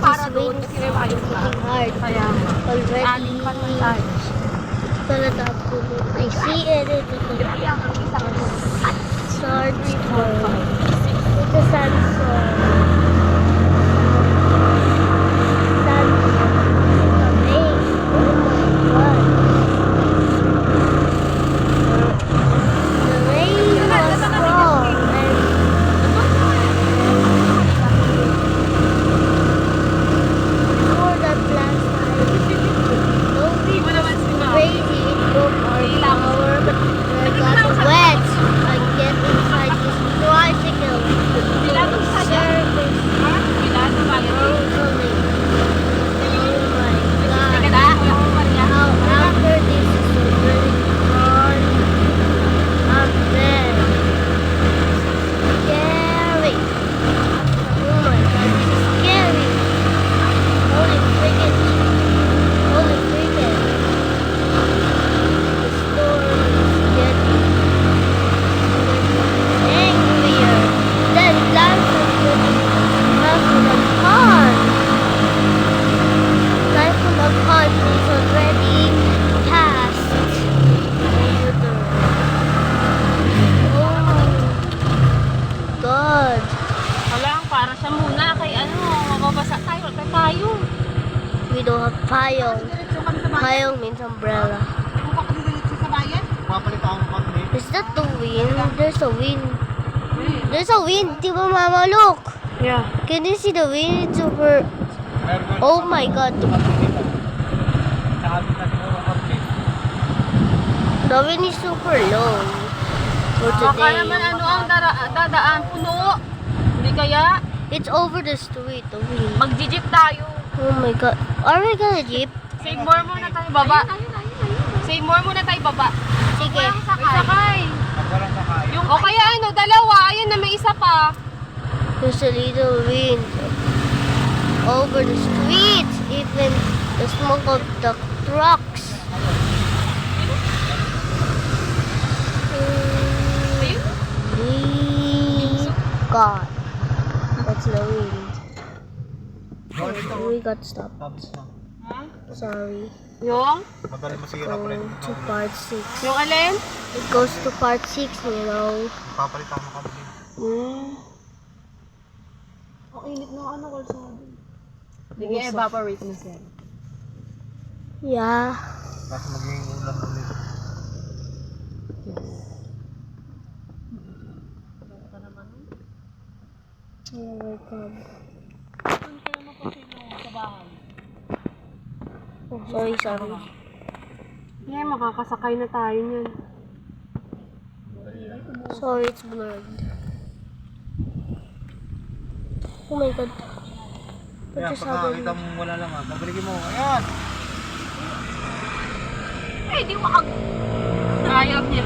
para doon kasi may maayos na. Hard. Kaya, Already. aling pa naman tayo. I see it. Starts from. It's a sandstorm. We don't have payong. Payong means umbrella. Is that the wind? There's a wind. There's a wind. Di ba, Mama? Look. Yeah. Can you see the wind? It's super... Oh my God. The wind is super low. For Baka today. naman ano ang dadaan, puno. Hindi kaya, It's over the street. The wind. mag-jeep tayo. Oh my God. Are we gonna jeep? Save more muna tayo baba. Save more muna tayo baba. Sige. May sakay. Yung, o kaya ano, dalawa. Ayun na, may isa pa. There's a little wind over the streets, even the smoke of the trucks. God, that's the wind. We got stopped. Sorry. Yung? Going to part 6. Yung alin? It goes to part 6, you know. Papalitan mo kami. Ang init ng ano, kalsado. Sige, evaporate na siya. Yeah. Tapos magiging ulan ulit. You're welcome. Doon ka naman po sa bahay. Oh, sorry. Yeah, makakasakay na tayo niyan. Sorry, it's blurred. Oh my God. What Kaya just pag happened? nakakita mo wala lang pabalikin mo. Ayan! Eh, di wag. Ayaw niya.